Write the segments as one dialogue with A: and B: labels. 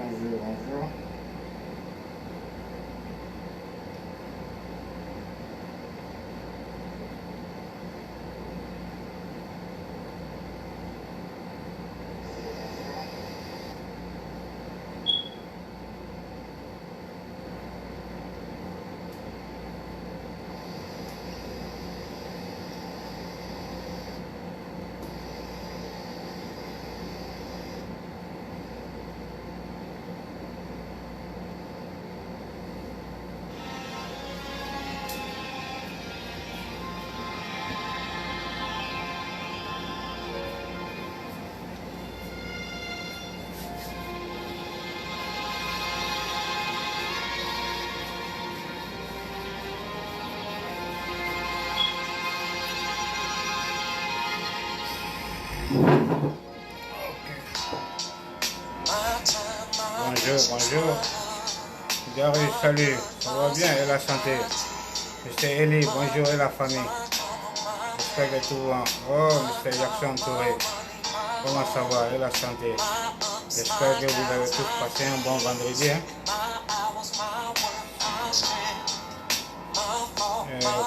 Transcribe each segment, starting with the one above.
A: Bonjour, bonjour. Bonjour, bonjour. Gary, salut. Ça va bien et la santé? Monsieur Eli, bonjour et la famille. J'espère que tout va. Oh, Monsieur Jackson Touré. Comment ça va et la santé? J'espère que vous avez tous passé un bon vendredi.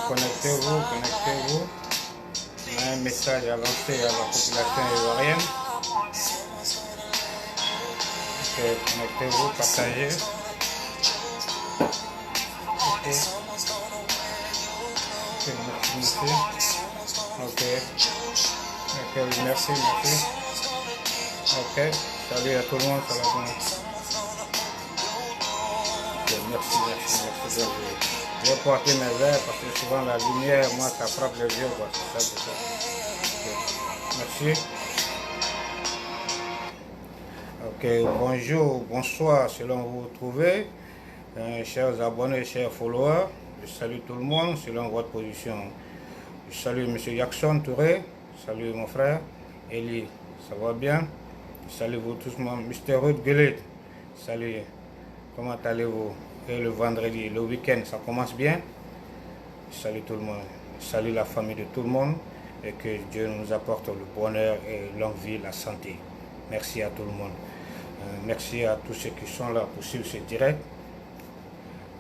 A: Connectez-vous, connectez-vous. On a un message à lancer à la population ivoirienne. Connectez-vous, partagez. Ok, merci. Ok. Ok, merci, merci. Ok, salut à tout le monde, ça va bien. Ok, merci. Je vais porter mes verres parce que souvent la lumière, moi, ça frappe les yeux, quoi. C'est ça, okay. Merci. Ok, bonjour, bonsoir, selon vous vous trouvez. Chers abonnés, chers followers, je salue tout le monde selon votre position. Je salue M. Jackson Touré, salut mon frère. Eli, ça va bien? Je salue vous tous, Mr. Ruth Guelet, salut, comment allez-vous? Et le vendredi, le week-end, ça commence bien? Je salue tout le monde, je salue la famille de tout le monde et que Dieu nous apporte le bonheur et longue vie, la santé. Merci à tout le monde. Merci à tous ceux qui sont là pour suivre ce direct.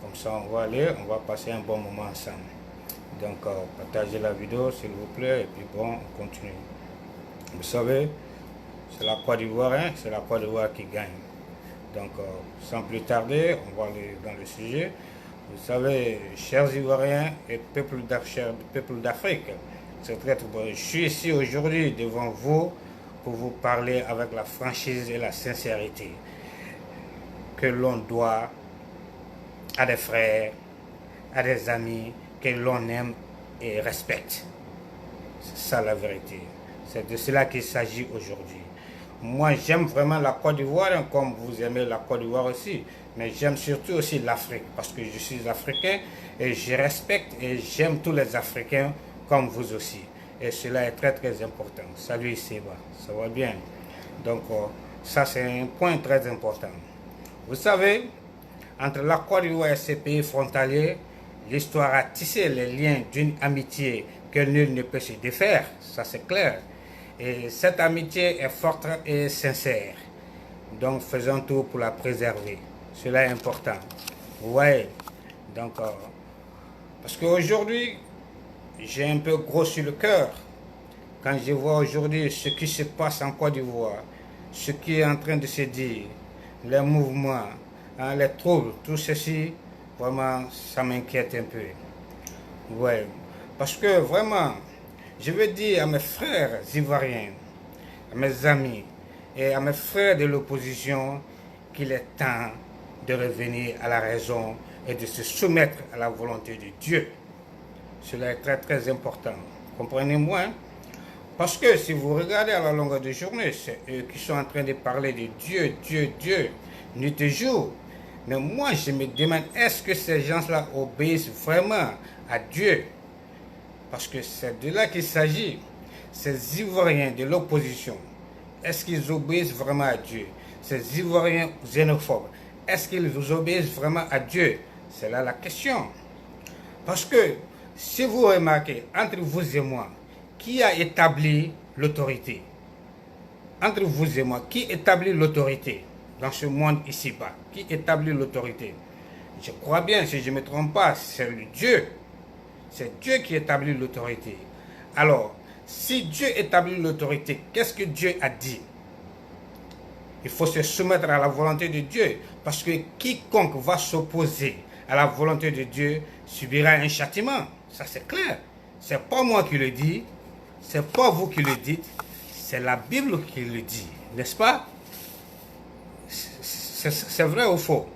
A: Comme ça, on va passer un bon moment ensemble. Donc, partagez la vidéo, s'il vous plaît, et puis bon, on continue. Vous savez, c'est la Côte d'Ivoire, hein, c'est la Côte d'Ivoire qui gagne. Donc, sans plus tarder, on va aller dans le sujet. Vous savez, chers Ivoiriens et peuple d'Afrique, c'est très bon. Je suis ici aujourd'hui devant vous pour vous parler avec la franchise et la sincérité que l'on doit à des frères, à des amis que l'on aime et respecte. C'est ça la vérité. C'est de cela qu'il s'agit aujourd'hui. Moi, j'aime vraiment la Côte d'Ivoire, hein, comme vous aimez la Côte d'Ivoire aussi. Mais j'aime surtout aussi l'Afrique, parce que je suis africain et je respecte et j'aime tous les Africains comme vous aussi. Et cela est très très important. Salut Seba, ça va bien? Donc, ça c'est un point très important. Vous savez, entre la Côte d'Ivoire et ces pays frontaliers, l'histoire a tissé les liens d'une amitié que nul ne peut se défaire, ça c'est clair. Et cette amitié est forte et sincère. Donc faisons tout pour la préserver. Cela est important. Ouais. Donc, parce qu'aujourd'hui, j'ai un peu gros sur le cœur quand je vois aujourd'hui ce qui se passe en Côte d'Ivoire, ce qui est en train de se dire, les mouvements, hein, les troubles, tout ceci, vraiment, ça m'inquiète un peu. Ouais. Parce que vraiment, je veux dire à mes frères ivoiriens, à mes amis et à mes frères de l'opposition qu'il est temps de revenir à la raison et de se soumettre à la volonté de Dieu. Cela est très très important. Comprenez-moi? Parce que si vous regardez à la longueur de journée, c'est eux qui sont en train de parler de Dieu, Dieu, nuit et jour. Mais moi, je me demande, est-ce que ces gens-là obéissent vraiment à Dieu? Parce que c'est de là qu'il s'agit. Ces Ivoiriens de l'opposition, est-ce qu'ils obéissent vraiment à Dieu? Ces Ivoiriens xénophobes, est-ce qu'ils vous obéissent vraiment à Dieu? C'est là la question. Parce que, si vous remarquez, entre vous et moi, qui a établi l'autorité? Entre vous et moi, qui établit l'autorité? dans ce monde ici-bas? Qui établit l'autorité? Je crois bien, si je ne me trompe pas, c'est le Dieu. C'est Dieu qui établit l'autorité. Alors, si Dieu établit l'autorité, qu'est-ce que Dieu a dit? Il faut se soumettre à la volonté de Dieu. Parce que quiconque va s'opposer à la volonté de Dieu subira un châtiment. Ça, c'est clair. Ce n'est pas moi qui le dis. Ce n'est pas vous qui le dites. C'est la Bible qui le dit. N'est-ce pas? C'est vrai ou faux?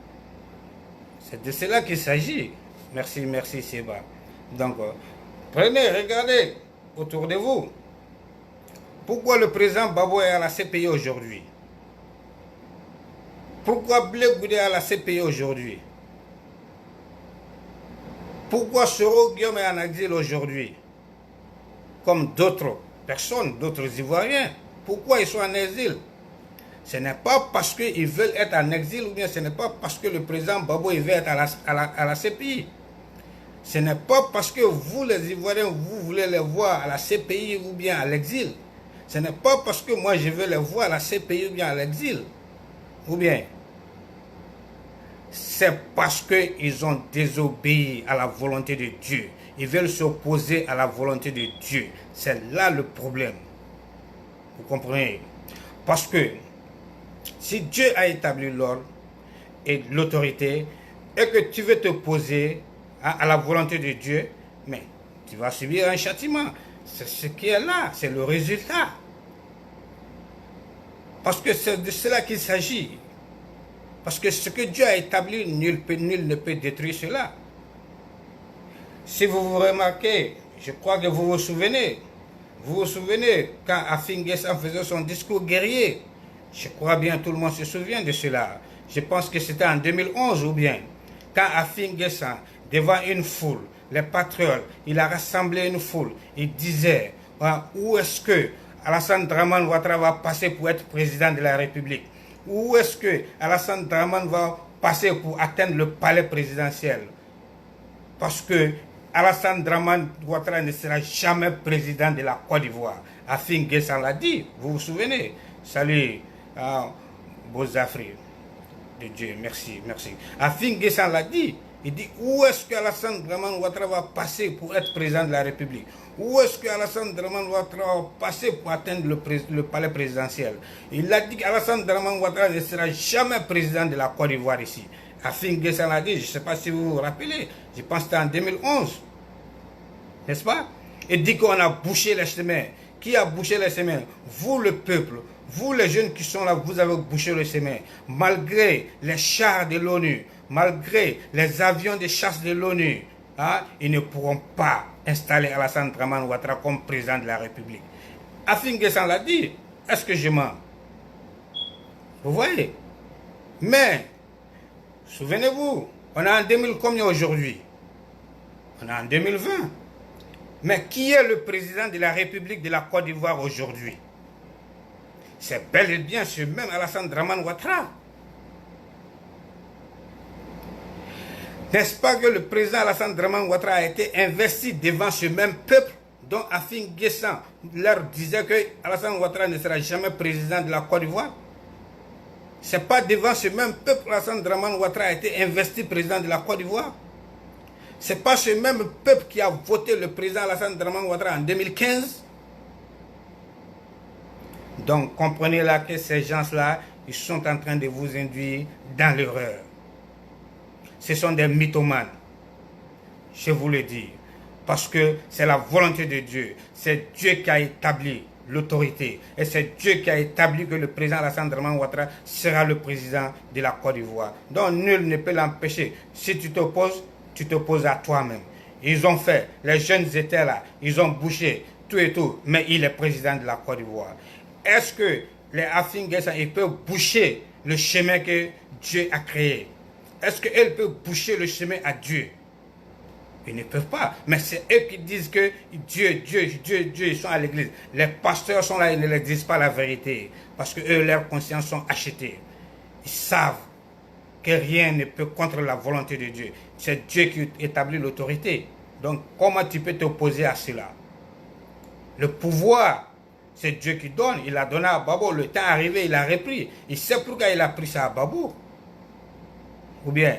A: C'est de cela qu'il s'agit. Merci, merci Seba. Donc, prenez, regardez autour de vous. Pourquoi le président Babo est à la CPI aujourd'hui? Pourquoi Blé Goudé est à la CPI aujourd'hui? Pourquoi Soro Guillaume est en exil aujourd'hui? Comme d'autres personnes, d'autres Ivoiriens. Pourquoi ils sont en exil? Ce n'est pas parce qu'ils veulent être en exil ou bien ce n'est pas parce que le président Babo veut être à la CPI. Ce n'est pas parce que vous, les Ivoiriens, vous voulez les voir à la CPI ou bien à l'exil. Ce n'est pas parce que moi je veux les voir à la CPI ou bien à l'exil. Ou bien, c'est parce qu'ils ont désobéi à la volonté de Dieu. Ils veulent s'opposer à la volonté de Dieu. C'est là le problème. Vous comprenez? Parce que si Dieu a établi l'ordre et l'autorité et que tu veux t'opposer à la volonté de Dieu, mais tu vas subir un châtiment. C'est ce qui est là, c'est le résultat. Parce que c'est de cela qu'il s'agit. Parce que ce que Dieu a établi, nul ne peut détruire cela. Si vous vous remarquez, je crois que vous vous souvenez quand Afin Guessan faisait son discours guerrier. Je crois bien tout le monde se souvient de cela. Je pense que c'était en 2011 ou bien. Quand Afin Guessan, devant une foule, les patriotes, il a rassemblé une foule. Il disait, où est-ce que Alassane Dramane Ouattara va passer pour être président de la République? Où est-ce que Alassane Dramane va passer pour atteindre le palais présidentiel? Parce que Alassane Dramane Ouattara ne sera jamais président de la Côte d'Ivoire. Afin Guessan l'a dit, vous vous souvenez? Salut, Bozafri de Dieu, merci, merci. Afin Guessan l'a dit. Il dit, où est-ce que Alassane Dramane Ouattara va passer pour être président de la République? Où est-ce que Alassane Dramane Ouattara va passer pour atteindre le palais présidentiel? Il a dit qu'Alassane Dramane Ouattara ne sera jamais président de la Côte d'Ivoire ici. Afin Guessan l'a dit, je ne sais pas si vous vous rappelez, je pense que c'était en 2011. N'est-ce pas? Il dit qu'on a bouché les chemins. Qui a bouché les chemins? Vous, le peuple. Vous, les jeunes qui sont là, vous avez bouché le chemin. Malgré les chars de l'ONU, malgré les avions de chasse de l'ONU, ils ne pourront pas installer Alassane Dramane Ouattara comme président de la République. Afin Guessan l'a dit. Est-ce que je mens? Vous voyez? Mais, souvenez-vous, on est en 2000 combien aujourd'hui? On est en 2020. Mais qui est le président de la République de la Côte d'Ivoire aujourd'hui? C'est bel et bien ce même Alassane Dramane Ouattara. N'est-ce pas que le président Alassane Dramane Ouattara a été investi devant ce même peuple dont Afin Guessan leur disait que Alassane Ouattara ne sera jamais président de la Côte d'Ivoire? Ce n'est pas devant ce même peuple Alassane Dramane Ouattara a été investi président de la Côte d'Ivoire? Ce n'est pas ce même peuple qui a voté le président Alassane Dramane Ouattara en 2015? Donc, comprenez là que ces gens-là, ils sont en train de vous induire dans l'erreur. Ce sont des mythomanes. Je vous le dis. Parce que c'est la volonté de Dieu. C'est Dieu qui a établi l'autorité. Et c'est Dieu qui a établi que le président Alassane Dramane Ouattara sera le président de la Côte d'Ivoire. Donc, nul ne peut l'empêcher. Si tu t'opposes à toi-même. Ils ont fait, les jeunes étaient là, ils ont bouché, tout et tout, mais il est président de la Côte d'Ivoire. Est-ce que les Afin Guessan, ils peuvent boucher le chemin que Dieu a créé? Est-ce qu'ils peuvent boucher le chemin à Dieu? Ils ne peuvent pas. Mais c'est eux qui disent que Dieu, ils sont à l'église. Les pasteurs sont là, ils ne leur disent pas la vérité. Parce que eux, leurs consciences sont achetées. Ils savent que rien ne peut contre la volonté de Dieu. C'est Dieu qui établit l'autorité. Donc, comment tu peux t'opposer à cela? Le pouvoir C'est Dieu qui donne. Il a donné à Babo. Le temps est arrivé, il a repris. Il sait pourquoi il a pris ça à Babo. Ou bien.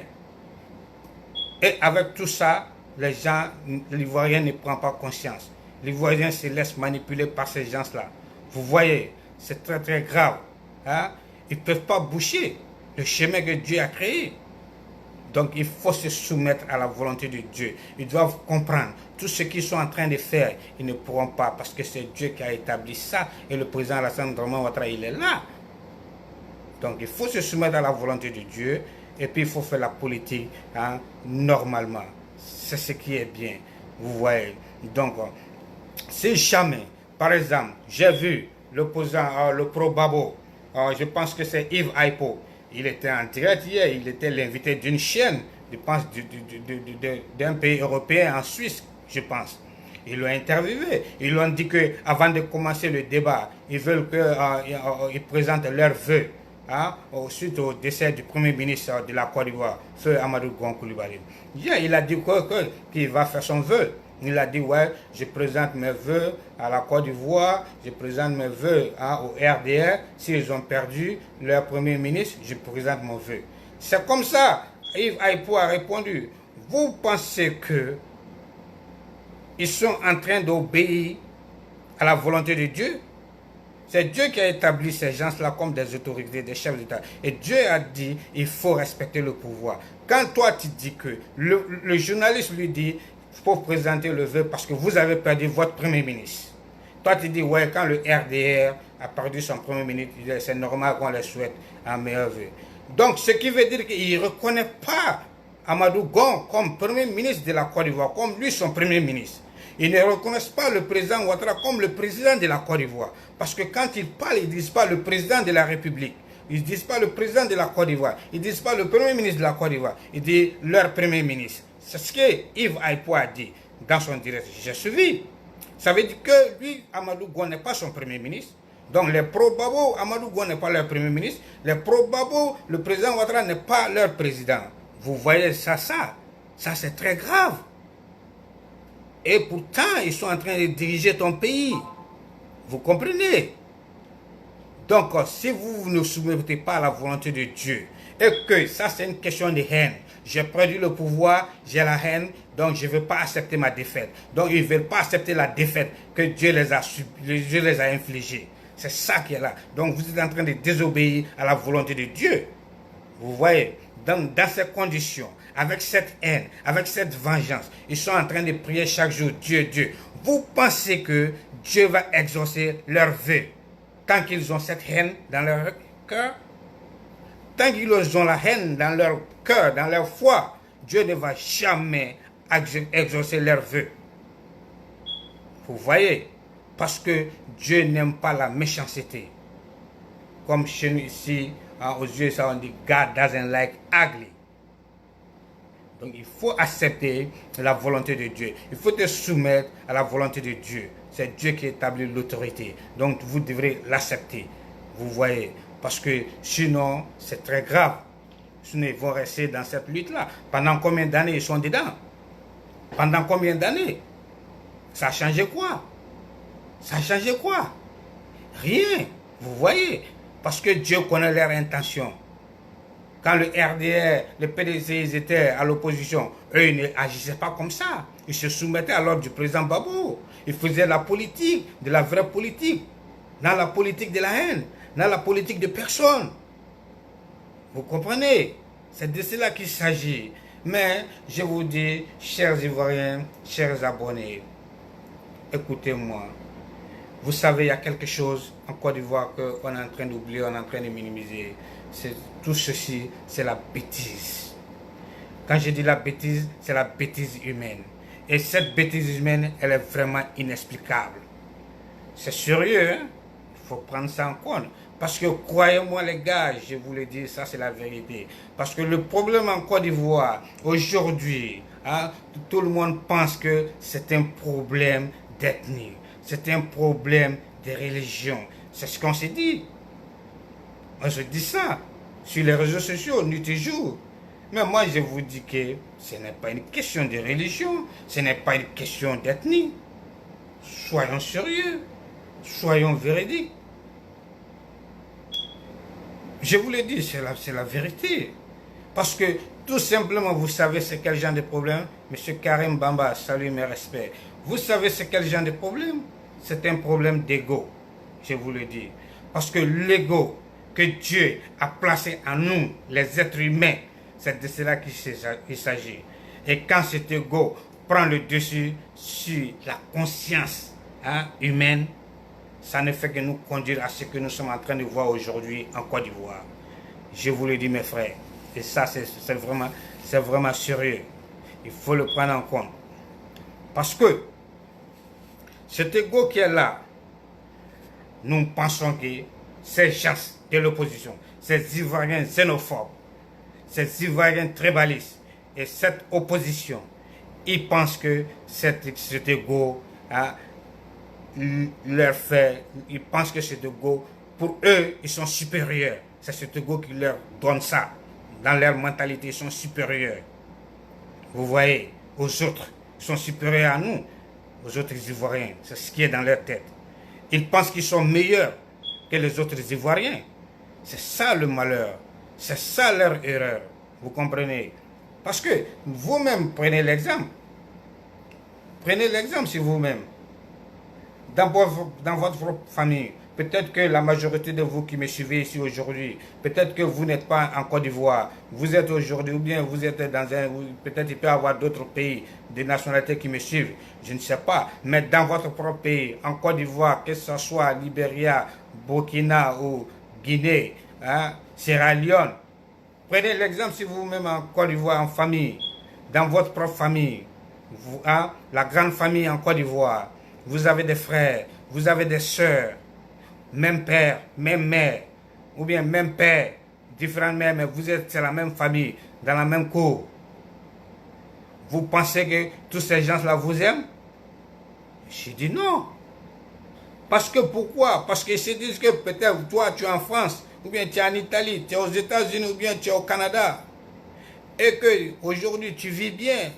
A: Et avec tout ça, les gens, l'Ivoirien ne prend pas conscience. L'Ivoirien se laisse manipuler par ces gens-là. Vous voyez, c'est très très grave. Hein? Ils ne peuvent pas boucher le chemin que Dieu a créé. Donc il faut se soumettre à la volonté de Dieu. Ils doivent comprendre tout ce qu'ils sont en train de faire. Ils ne pourront pas parce que c'est Dieu qui a établi ça. Et le président Alassane Dramane Ouattara, il est là. Donc il faut se soumettre à la volonté de Dieu. Et puis il faut faire la politique normalement. C'est ce qui est bien. Vous voyez. Donc, si jamais, par exemple, j'ai vu l'opposant, le pro-Babo, je pense que c'est Yves Aipo. Il était en direct hier, il était l'invité d'une chaîne, je pense, d'un pays européen, en Suisse, je pense. Ils l'ont interviewé. Ils lui ont dit qu'avant de commencer le débat, ils veulent qu'ils présentent leurs vœux. Suite au décès du Premier ministre de la Côte d'Ivoire, Feu Amadou Gon Coulibaly. Il a dit qu'il va faire son vœu. Il a dit, ouais, je présente mes vœux à la Côte d'Ivoire, je présente mes vœux au RDR. S'ils ont perdu leur Premier ministre, je présente mon vœu. C'est comme ça. Yves Aipo a répondu. Vous pensez que ils sont en train d'obéir à la volonté de Dieu? C'est Dieu qui a établi ces gens-là comme des autorités, des chefs d'État. Et Dieu a dit, il faut respecter le pouvoir. Quand toi tu dis que, le journaliste lui dit, il faut présenter le vœu parce que vous avez perdu votre Premier ministre. Toi tu dis, ouais, quand le RDR a perdu son Premier ministre, c'est normal qu'on les souhaite un meilleur vœu. Donc ce qui veut dire qu'il ne reconnaît pas Amadou Gon comme Premier ministre de la Côte d'Ivoire, comme lui son Premier ministre. Ils ne reconnaissent pas le président Ouattara comme le président de la Côte d'Ivoire. Parce que quand ils parlent, ils ne disent pas le président de la République. Ils ne disent pas le président de la Côte d'Ivoire. Ils ne disent pas le Premier ministre de la Côte d'Ivoire. Ils disent leur Premier ministre. C'est ce que Yves Aipo a dit dans son direct. J'ai suivi. Ça veut dire que lui, Amadou Gon n'est pas son Premier ministre. Donc les pro-Babo, Amadou Gon n'est pas leur Premier ministre. Les pro-Babo, le président Ouattara n'est pas leur président. Vous voyez ça c'est très grave. Et pourtant, ils sont en train de diriger ton pays. Vous comprenez? Donc, si vous ne soumettez pas à la volonté de Dieu, et que ça, c'est une question de haine. J'ai perdu le pouvoir, j'ai la haine, donc je ne veux pas accepter ma défaite. Donc, ils ne veulent pas accepter la défaite que Dieu les a infligée. C'est ça qui est là. Donc, vous êtes en train de désobéir à la volonté de Dieu. Vous voyez? Dans ces conditions, avec cette haine, avec cette vengeance, ils sont en train de prier chaque jour, Dieu, Dieu. Vous pensez que Dieu va exaucer leurs vœux tant qu'ils ont cette haine dans leur cœur? Tant qu'ils ont la haine dans leur cœur, dans leur foi, Dieu ne va jamais exaucer leurs vœux. Vous voyez? Parce que Dieu n'aime pas la méchanceté. Comme chez nous ici, aux yeux, ça on dit God doesn't like ugly. Donc il faut accepter la volonté de Dieu. Il faut te soumettre à la volonté de Dieu. C'est Dieu qui établit l'autorité. Donc vous devrez l'accepter. Vous voyez. Parce que sinon, c'est très grave. Sinon, ils vont rester dans cette lutte-là. Pendant combien d'années ils sont dedans? Pendant combien d'années? Ça a changé quoi? Ça a changé quoi? Rien. Vous voyez. Parce que Dieu connaît leurs intentions. Quand le RDR, le PDC, ils étaient à l'opposition, eux, ils n'agissaient pas comme ça. Ils se soumettaient à l'ordre du président Babo. Ils faisaient la politique, de la vraie politique. Dans la politique de la haine, dans la politique de personne. Vous comprenez? C'est de cela qu'il s'agit. Mais, je vous dis, chers Ivoiriens, chers abonnés, écoutez-moi. Vous savez, il y a quelque chose en Côte d'Ivoire qu'on est en train d'oublier, on est en train de minimiser. Tout ceci, c'est la bêtise. Quand je dis la bêtise, c'est la bêtise humaine. Et cette bêtise humaine, elle est vraiment inexplicable. C'est sérieux, hein? Il faut prendre ça en compte. Parce que croyez-moi les gars, je vous le dis, ça c'est la vérité. Parce que le problème en Côte d'Ivoire, aujourd'hui, tout le monde pense que c'est un problème d'ethnie. C'est un problème de religion. C'est ce qu'on s'est dit. On se dit ça sur les réseaux sociaux, nuit et jour. Mais moi, je vous dis que ce n'est pas une question de religion. Ce n'est pas une question d'ethnie. Soyons sérieux. Soyons véridiques. Je vous l'ai dit, c'est la vérité. Parce que tout simplement, vous savez c'est quel genre de problème. Monsieur Karim Bamba, salut mes respects. Vous savez c'est quel genre de problème? C'est un problème d'ego, je vous le dis. Parce que l'ego que Dieu a placé en nous, les êtres humains, c'est de cela qu'il s'agit. Et quand cet ego prend le dessus sur la conscience humaine, ça ne fait que nous conduire à ce que nous sommes en train de voir aujourd'hui en Côte d'Ivoire. Je vous le dis mes frères. Et ça c'est vraiment sérieux. Il faut le prendre en compte. Parce que cet ego qui est là, nous pensons que ces gens de l'opposition, ces Ivoiriens xénophobes, ces Ivoiriens tribalistes et cette opposition, ils pensent que cet ego leur fait, ils pensent que cet ego, pour eux, ils sont supérieurs. C'est cet ego qui leur donne ça. Dans leur mentalité, ils sont supérieurs. Vous voyez, aux autres, ils sont supérieurs à nous, aux autres Ivoiriens. C'est ce qui est dans leur tête. Ils pensent qu'ils sont meilleurs que les autres Ivoiriens. C'est ça le malheur. C'est ça leur erreur. Vous comprenez? Parce que vous-même, prenez l'exemple. Prenez l'exemple sur vous-même. Dans votre propre famille, peut-être que la majorité de vous qui me suivez ici aujourd'hui, peut-être que vous n'êtes pas en Côte d'Ivoire, vous êtes aujourd'hui, ou bien vous êtes dans un, peut-être il peut y avoir d'autres pays, des nationalités qui me suivent, je ne sais pas, mais dans votre propre pays, en Côte d'Ivoire, que ce soit Libéria, Burkina ou Guinée, Sierra Leone, prenez l'exemple si vous-même en Côte d'Ivoire, en famille, dans votre propre famille, vous, la grande famille en Côte d'Ivoire, vous avez des frères, vous avez des sœurs, même père, même mère, ou bien même père, différentes mères, mais vous êtes la même famille, dans la même cour. Vous pensez que tous ces gens-là vous aiment? J'ai dit non. Parce que pourquoi? Parce qu'ils se disent que peut-être toi tu es en France, ou bien tu es en Italie, tu es aux États-Unis, ou bien tu es au Canada, et que aujourd'hui tu vis bien,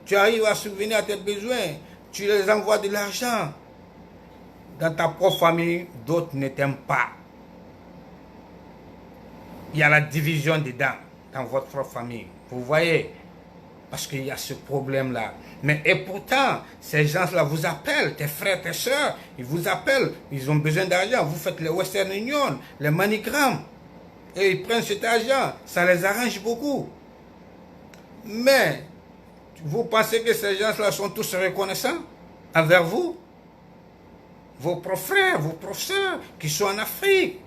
A: tu arrives à subvenir à tes besoins, tu les envoies de l'argent. Dans ta propre famille, d'autres ne t'aiment pas. Il y a la division dedans, dans votre propre famille. Vous voyez? Parce qu'il y a ce problème-là. Mais et pourtant, ces gens-là vous appellent, tes frères, tes soeurs, ils vous appellent, ils ont besoin d'argent. Vous faites les Western Union, les MoneyGram, et ils prennent cet argent. Ça les arrange beaucoup. Mais, vous pensez que ces gens-là sont tous reconnaissants envers vous? Vos propres frères, vos propres soeurs qui sont en Afrique.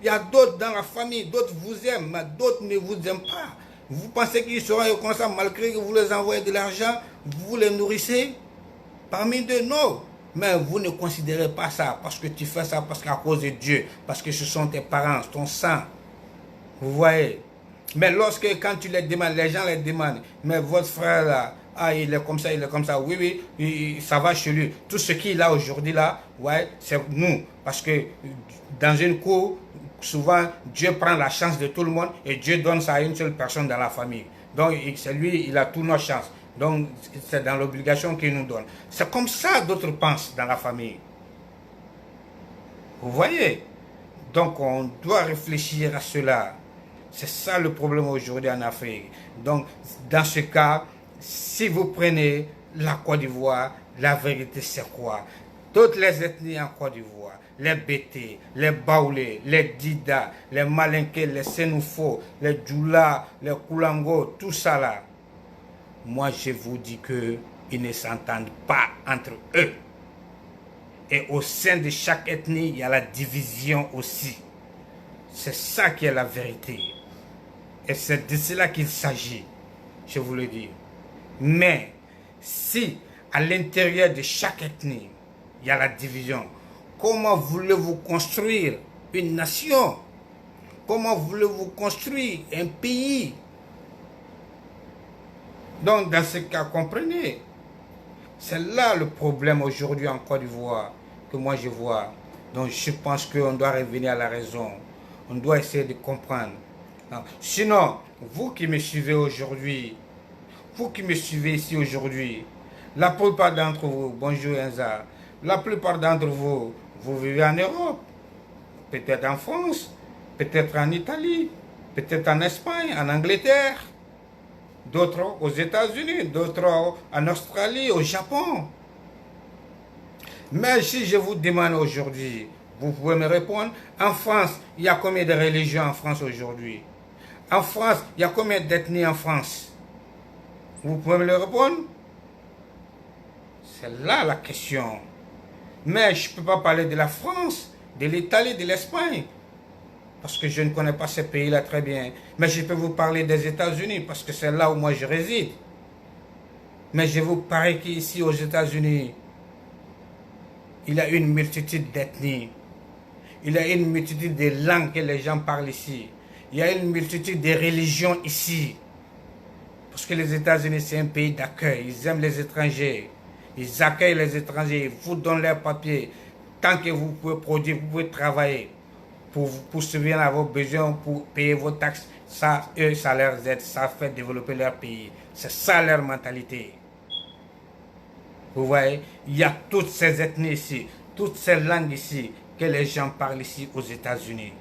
A: Il y a d'autres dans la famille, d'autres vous aiment, mais d'autres ne vous aiment pas. Vous pensez qu'ils seront reconnaissants malgré que vous les envoyez de l'argent, vous les nourrissez? Parmi d'eux, non. Mais vous ne considérez pas ça parce que tu fais ça parce qu'à cause de Dieu, parce que ce sont tes parents, ton sang. Vous voyez? Mais lorsque, quand tu les demandes, les gens les demandent, mais votre frère là, il est comme ça, il est comme ça. Oui, oui, ça va chez lui. Tout ce qu'il a aujourd'hui là, ouais, c'est nous. Parce que dans une cour, souvent, Dieu prend la chance de tout le monde et Dieu donne ça à une seule personne dans la famille. Donc, c'est lui, il a toutes nos chances. Donc, c'est dans l'obligation qu'il nous donne. C'est comme ça d'autres pensent dans la famille. Vous voyez? Donc, on doit réfléchir à cela. C'est ça le problème aujourd'hui en Afrique. Donc, dans ce cas, si vous prenez la Côte d'Ivoire, la vérité c'est quoi? Toutes les ethnies en Côte d'Ivoire, les Bété, les Baoulés, les Dida, les Malinké, les Sénoufo, les Djoula, les Koulango, tout ça là, moi je vous dis qu'ils ne s'entendent pas entre eux. Et au sein de chaque ethnie, il y a la division aussi. C'est ça qui est la vérité. Et c'est de cela qu'il s'agit, je vous le dis. Mais si à l'intérieur de chaque ethnie, il y a la division, comment voulez-vous construire une nation? Comment voulez-vous construire un pays? Donc dans ce cas, comprenez, c'est là le problème aujourd'hui en Côte d'Ivoire que moi je vois. Donc je pense qu'on doit revenir à la raison. On doit essayer de comprendre. Sinon, vous qui me suivez aujourd'hui, vous qui me suivez ici aujourd'hui, la plupart d'entre vous, bonjour Enza, La plupart d'entre vous, vous vivez en Europe, peut-être en France, peut-être en Italie, peut-être en Espagne, en Angleterre, d'autres aux États-Unis, d'autres en Australie, au Japon. Mais si je vous demande aujourd'hui, vous pouvez me répondre, en France, il y a combien de religions en France aujourd'hui? En France, il y a combien d'ethnies en France? Vous pouvez me le répondre? C'est là la question. Mais je ne peux pas parler de la France, de l'Italie, de l'Espagne, parce que je ne connais pas ces pays-là très bien. Mais je peux vous parler des États-Unis, parce que c'est là où moi je réside. Mais je vous parie qu'ici aux États-Unis, il y a une multitude d'ethnies. Il y a une multitude de langues que les gens parlent ici. Il y a une multitude de religions ici. Parce que les États-Unis, c'est un pays d'accueil. Ils aiment les étrangers. Ils accueillent les étrangers. Ils vous donnent leurs papiers. Tant que vous pouvez produire, vous pouvez travailler. Pour subvenir à vos besoins, pour payer vos taxes. Ça, eux, ça leur aide. Ça fait développer leur pays. C'est ça leur mentalité. Vous voyez, il y a toutes ces ethnies ici. Toutes ces langues ici que les gens parlent ici aux États-Unis.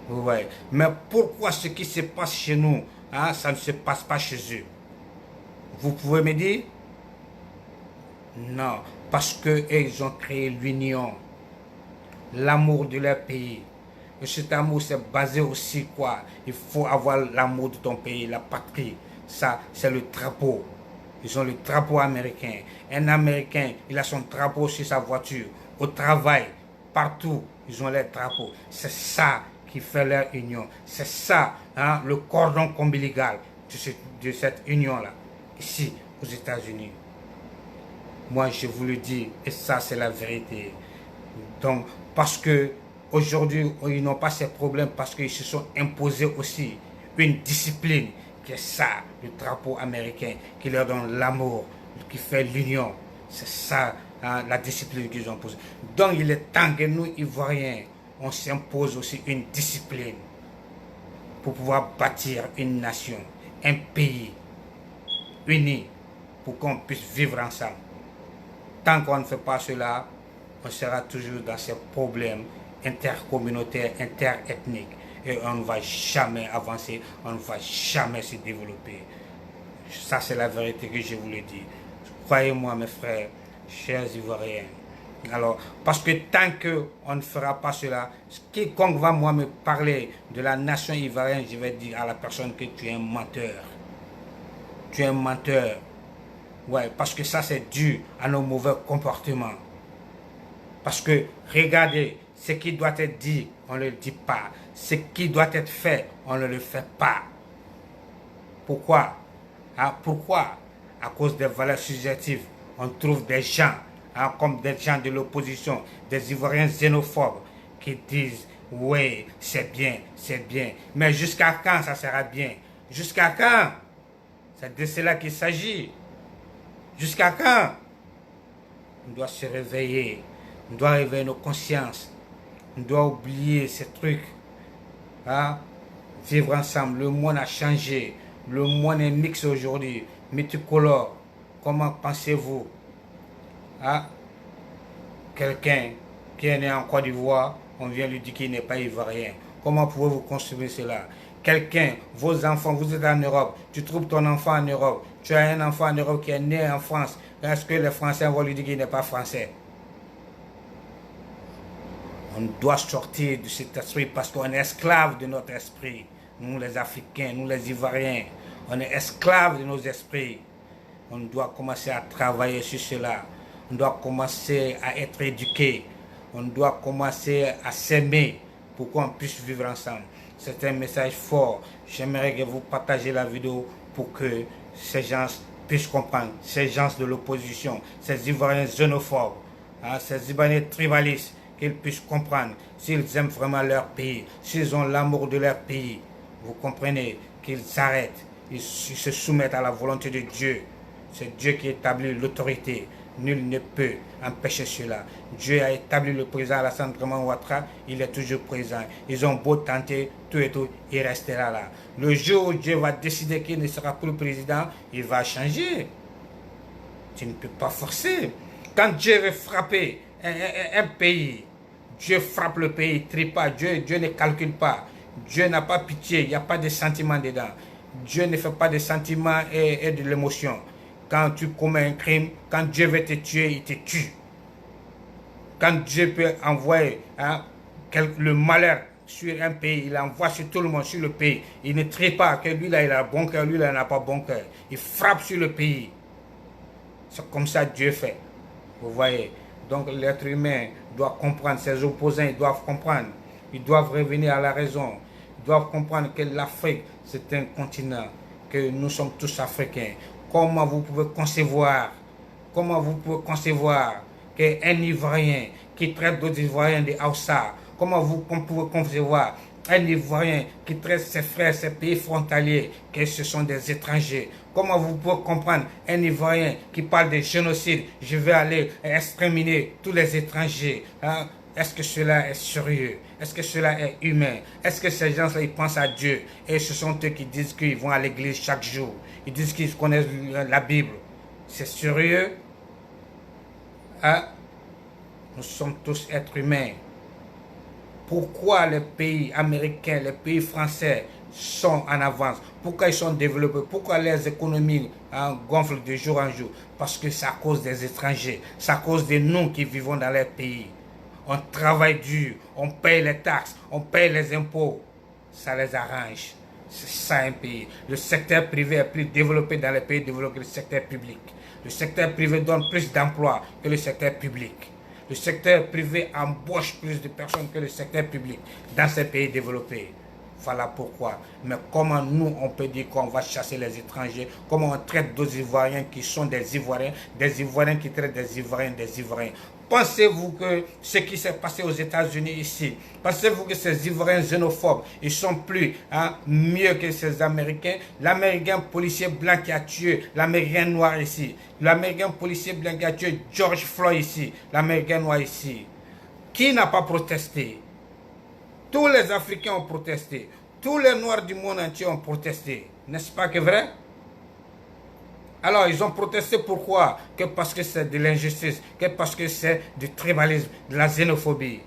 A: Vous voyez. Mais pourquoi ce qui se passe chez nous, hein, ça ne se passe pas chez eux? Vous pouvez me dire? Non, parce qu'ils ont créé l'union, l'amour de leur pays. Et cet amour, c'est basé aussi quoi? Il faut avoir l'amour de ton pays, la patrie. Ça, c'est le drapeau. Ils ont le drapeau américain. Un Américain, il a son drapeau sur sa voiture. Au travail, partout, ils ont leur drapeau. C'est ça qui fait leur union. C'est ça, hein, le cordon ombilical de cette union-là, ici, aux États-Unis. Moi, je vous le dis, et ça, c'est la vérité. Donc, parce que aujourd'hui, ils n'ont pas ces problèmes, parce qu'ils se sont imposés aussi une discipline, qui est ça, le drapeau américain, qui leur donne l'amour, qui fait l'union. C'est ça, hein, la discipline qu'ils ont posée. Donc, il est temps que nous, Ivoiriens, on s'impose aussi une discipline pour pouvoir bâtir une nation, un pays uni, pour qu'on puisse vivre ensemble. Tant qu'on ne fait pas cela, on sera toujours dans ces problèmes intercommunautaires, interethniques. Et on ne va jamais avancer, on ne va jamais se développer. Ça, c'est la vérité que je vous le dis. Croyez-moi, mes frères, chers Ivoiriens. Alors, parce que tant qu'on ne fera pas cela, quiconque va moi me parler de la nation ivoirienne, je vais dire à la personne que tu es un menteur. Tu es un menteur. Ouais, parce que ça c'est dû à nos mauvais comportements. Parce que, regardez, ce qui doit être dit, on ne le dit pas. Ce qui doit être fait, on ne le fait pas. Pourquoi? Hein, pourquoi? À cause des valeurs subjectives, on trouve des gens, hein, comme des gens de l'opposition, des Ivoiriens xénophobes, qui disent, oui, c'est bien, mais jusqu'à quand ça sera bien? Jusqu'à quand? C'est de cela qu'il s'agit. Jusqu'à quand? On doit se réveiller, on doit réveiller nos consciences, on doit oublier ces trucs, hein? Vivre ensemble, le monde a changé, le monde est mixte aujourd'hui, multicolore. Comment pensez-vous, hein? Quelqu'un qui est né en Côte d'Ivoire, on vient lui dire qu'il n'est pas ivoirien. Comment pouvez-vous construire cela? Quelqu'un, vos enfants, vous êtes en Europe, tu trouves ton enfant en Europe, tu as un enfant en Europe qui est né en France, est-ce que les Français vont lui dire qu'il n'est pas français? On doit sortir de cet esprit parce qu'on est esclave de notre esprit. Nous les Africains, nous les Ivoiriens, on est esclaves de nos esprits. On doit commencer à travailler sur cela. On doit commencer à être éduqués. On doit commencer à s'aimer pour qu'on puisse vivre ensemble. C'est un message fort. J'aimerais que vous partagez la vidéo pour que ces gens puissent comprendre. Ces gens de l'opposition, ces Ivoiriens xénophobes, hein, ces Ivoiriens tribalistes, qu'ils puissent comprendre s'ils aiment vraiment leur pays, s'ils ont l'amour de leur pays. Vous comprenez qu'ils s'arrêtent, ils se soumettent à la volonté de Dieu. C'est Dieu qui établit l'autorité. Nul ne peut empêcher cela. Dieu a établi le président Alassane Draman Ouattara, il est toujours présent. Ils ont beau tenter, tout et tout, il restera là. Le jour où Dieu va décider qu'il ne sera plus président, il va changer. Tu ne peux pas forcer. Quand Dieu veut frapper un pays, Dieu frappe le pays, il ne trie pas, Dieu ne calcule pas. Dieu n'a pas pitié, il n'y a pas de sentiments dedans. Dieu ne fait pas de sentiments et de l'émotion. Quand tu commets un crime, quand Dieu veut te tuer, il te tue. Quand Dieu peut envoyer le malheur sur un pays, il envoie sur tout le monde, sur le pays. Il ne trie pas que lui là il a bon cœur, lui là il n'a pas bon cœur. Il frappe sur le pays. C'est comme ça que Dieu fait. Vous voyez. Donc l'être humain doit comprendre, ses opposants ils doivent comprendre. Ils doivent revenir à la raison. Ils doivent comprendre que l'Afrique, c'est un continent, que nous sommes tous africains. Comment vous pouvez concevoir qu'un Ivoirien qui traite d'autres Ivoiriens de Hausa, comment vous pouvez concevoir un Ivoirien qui traite ses frères, ses pays frontaliers, que ce sont des étrangers? Comment vous pouvez comprendre un Ivoirien qui parle de génocide, je vais aller exterminer tous les étrangers? Est-ce que cela est sérieux? Est-ce que cela est humain? Est-ce que ces gens-là, ils pensent à Dieu? Et ce sont eux qui disent qu'ils vont à l'église chaque jour. Ils disent qu'ils connaissent la Bible. C'est sérieux? Nous sommes tous êtres humains. Pourquoi les pays américains, les pays français sont en avance? Pourquoi ils sont développés? Pourquoi les économies gonflent de jour en jour? Parce que c'est à cause des étrangers. C'est à cause de nous qui vivons dans les pays. On travaille dur, on paye les taxes, on paye les impôts. Ça les arrange. C'est ça un pays. Le secteur privé est plus développé dans les pays développés que le secteur public. Le secteur privé donne plus d'emplois que le secteur public. Le secteur privé embauche plus de personnes que le secteur public dans ces pays développés. Voilà pourquoi. Mais comment nous, on peut dire qu'on va chasser les étrangers? Comment on traite d'autres Ivoiriens qui sont des Ivoiriens qui traitent des Ivoiriens des Ivoiriens? Pensez-vous que ce qui s'est passé aux États-Unis ici, pensez-vous que ces Ivoiriens xénophobes, ils sont plus mieux que ces Américains? L'Américain policier blanc qui a tué l'Américain noir ici, l'Américain policier blanc qui a tué George Floyd ici, l'Américain noir ici, qui n'a pas protesté? Tous les Africains ont protesté, tous les Noirs du monde entier ont protesté, n'est-ce pas que vrai? Alors, ils ont protesté pourquoi? Que parce que c'est de l'injustice, que parce que c'est du tribalisme, de la xénophobie.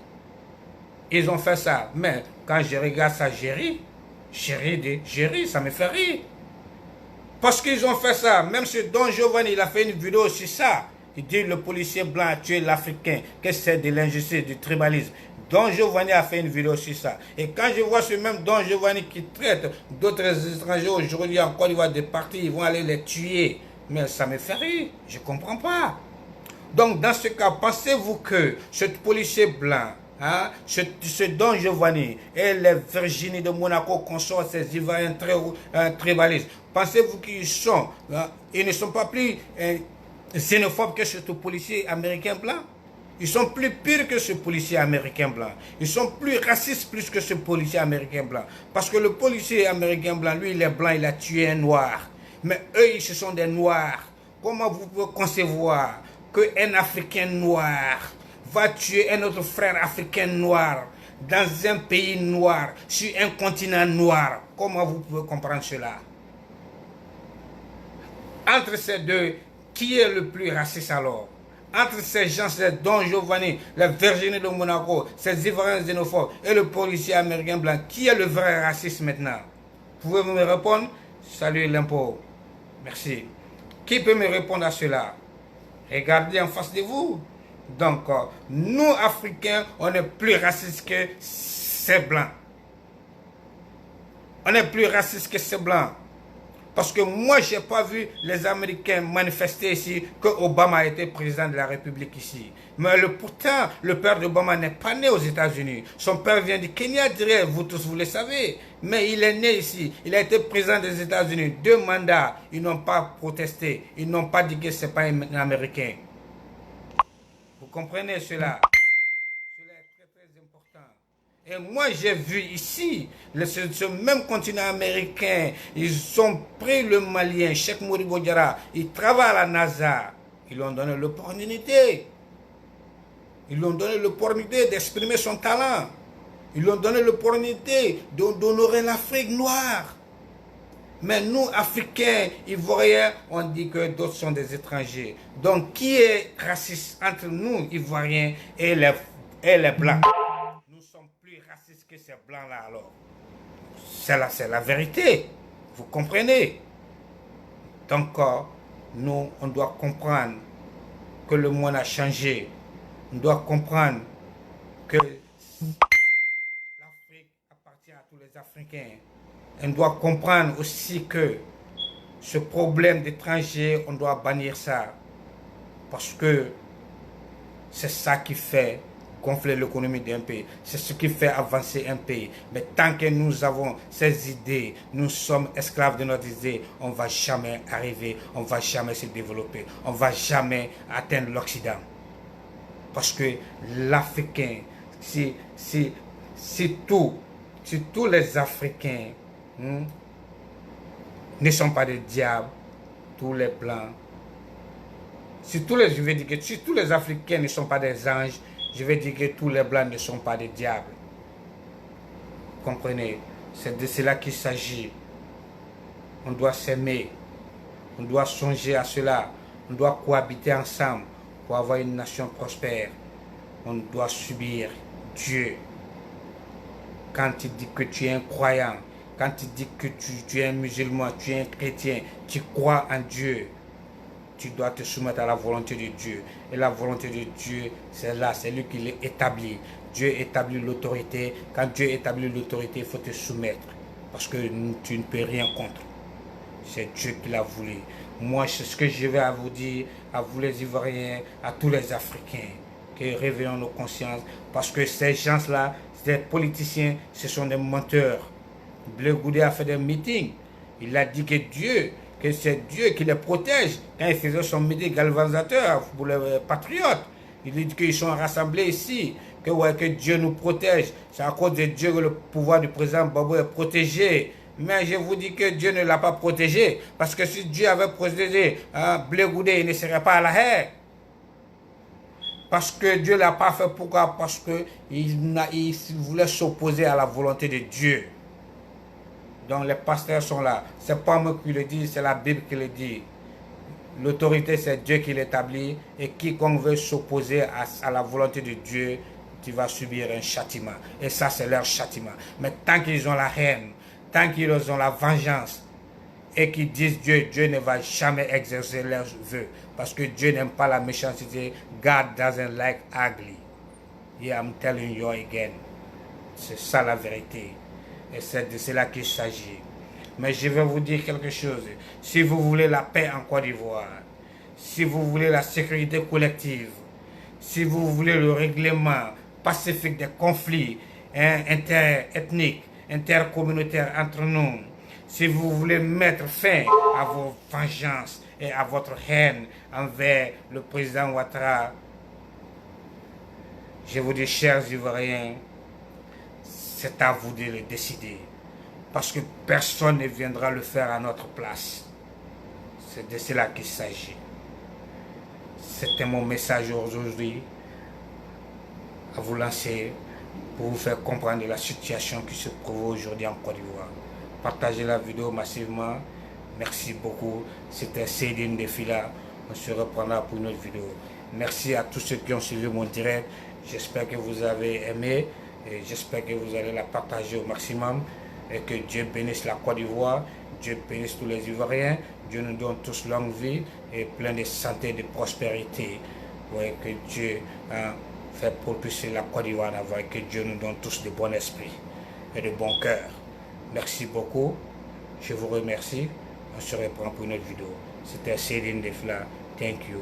A: Ils ont fait ça. Mais quand je regarde ça, j'ai ri, ça me fait rire. Parce qu'ils ont fait ça. Même ce Don Giovanni, il a fait une vidéo sur ça. Il dit le policier blanc a tué l'Africain, que c'est de l'injustice, du tribalisme. Don Giovanni a fait une vidéo sur ça. Et quand je vois ce même Don Giovanni qui traite d'autres étrangers aujourd'hui en Côte d'Ivoire de partir, ils vont aller les tuer. Mais ça me fait rire. Je ne comprends pas. Donc dans ce cas, pensez-vous que ce policier blanc, ce Don Giovanni et les Virginie de Monaco consortent ces Ivoiriens tribalistes, pensez-vous qu'ils sont, ils ne sont pas plus xénophobes que ce policier américain blanc? Ils sont plus pires que ce policier américain blanc. Ils sont plus racistes plus que ce policier américain blanc. Parce que le policier américain blanc, lui, il est blanc, il a tué un noir. Mais eux, ce sont des noirs. Comment vous pouvez concevoir qu'un Africain noir va tuer un autre frère africain noir dans un pays noir, sur un continent noir? Comment vous pouvez comprendre cela? Entre ces deux, qui est le plus raciste alors? Entre ces gens, ces Don Giovanni, la Virginie de Monaco, ces Ivoiriens xénophobes et le policier américain blanc, qui est le vrai raciste maintenant? Pouvez-vous me répondre? Salut l'impôt. Merci. Qui peut me répondre à cela? Regardez en face de vous. Donc, nous, Africains, on est plus racistes que ces blancs. On est plus racistes que ces blancs. Parce que moi, je n'ai pas vu les Américains manifester ici que Obama a été président de la République ici. Mais pourtant, le père d'Obama n'est pas né aux États-Unis. Son père vient du Kenya, dirait, vous tous, vous le savez. Mais il est né ici. Il a été président des États-Unis. 2 mandats. Ils n'ont pas protesté. Ils n'ont pas dit que ce n'est pas un Américain. Vous comprenez cela? Cela est très, très important. Et moi, j'ai vu ici, ce même continent américain, ils ont pris le Malien, Cheikh Modibo Diarra, il travaille à la NASA. Ils lui ont donné l'opportunité. Ils lui ont donné l'opportunité d'exprimer son talent. Ils lui ont donné l'opportunité d'honorer l'Afrique noire. Mais nous, Africains, Ivoiriens, on dit que d'autres sont des étrangers. Donc, qui est raciste entre nous, Ivoiriens, et les Blancs? Nous sommes plus racistes que ces Blancs-là, alors. C'est la vérité. Vous comprenez? Donc, nous, on doit comprendre que le monde a changé. On doit comprendre que l'Afrique appartient à tous les Africains. On doit comprendre aussi que ce problème d'étrangers, on doit bannir ça. Parce que c'est ça qui fait gonfler l'économie d'un pays. C'est ce qui fait avancer un pays. Mais tant que nous avons ces idées, nous sommes esclaves de nos idées, on ne va jamais arriver, on ne va jamais se développer, on ne va jamais atteindre l'Occident. Parce que l'Africain, si tous les Africains ne sont pas des diables, tous les Blancs, si tous les Africains ne sont pas des anges, je vais dire que tous les Blancs ne sont pas des diables. Comprenez? C'est de cela qu'il s'agit. On doit s'aimer. On doit songer à cela. On doit cohabiter ensemble pour avoir une nation prospère. On doit subir Dieu. Quand il dit que tu es un croyant, quand il dit que tu es un musulman, tu es un chrétien, tu crois en Dieu, tu dois te soumettre à la volonté de Dieu. Et la volonté de Dieu, c'est là, c'est lui qui l'établit. Dieu établit l'autorité. Quand Dieu établit l'autorité, il faut te soumettre. Parce que tu ne peux rien contre. C'est Dieu qui l'a voulu. Moi, c'est ce que je vais à vous dire, à vous les Ivoiriens, à tous les Africains, que réveillons nos consciences. Parce que ces gens-là, ces politiciens, ce sont des menteurs. Blé Goudé a fait des meetings. Il a dit que c'est Dieu qui les protège. Quand il faisait son meeting galvanisateur pour les patriotes, il dit qu'ils sont rassemblés ici, que Dieu nous protège. C'est à cause de Dieu que le pouvoir du président Gbagbo est protégé. Mais je vous dis que Dieu ne l'a pas protégé. Parce que si Dieu avait protégé Blé Goudé, il ne serait pas à la haie. Parce que Dieu ne l'a pas fait. Pourquoi? Parce qu'il voulait s'opposer à la volonté de Dieu. Donc les pasteurs sont là. Ce n'est pas moi qui le dis, c'est la Bible qui le dit. L'autorité, c'est Dieu qui l'établit. Et quiconque veut s'opposer à la volonté de Dieu, tu vas subir un châtiment. Et ça, c'est leur châtiment. Mais tant qu'ils ont la haine, tant qu'ils ont la vengeance, et qu'ils disent Dieu, Dieu ne va jamais exercer leurs vœux. Parce que Dieu n'aime pas la méchanceté. God doesn't like ugly. Yeah, I'm telling you again. C'est ça la vérité. Et c'est de cela qu'il s'agit. Mais je vais vous dire quelque chose. Si vous voulez la paix en Côte d'Ivoire, si vous voulez la sécurité collective, si vous voulez le règlement pacifique des conflits interethniques, intercommunautaires entre nous, si vous voulez mettre fin à vos vengeances et à votre haine envers le président Ouattara, je vous dis, chers Ivoiriens, c'est à vous de le décider. Parce que personne ne viendra le faire à notre place. C'est de cela qu'il s'agit. C'était mon message aujourd'hui à vous lancer pour vous faire comprendre la situation qui se trouve aujourd'hui en Côte d'Ivoire. Partagez la vidéo massivement. Merci beaucoup. C'était Seydine Defila. On se reprendra pour une autre vidéo. Merci à tous ceux qui ont suivi mon direct. J'espère que vous avez aimé. Et j'espère que vous allez la partager au maximum. Et que Dieu bénisse la Côte d'Ivoire. Dieu bénisse tous les Ivoiriens. Dieu nous donne tous longue vie et plein de santé et de prospérité. Ouais, que Dieu fait propulser la Côte d'Ivoire en avant. Et que Dieu nous donne tous de bon esprit et de bon cœur. Merci beaucoup. Je vous remercie. On se reprend pour une autre vidéo. C'était Seydine Defila. Thank you.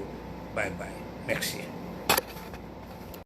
A: Bye bye. Merci.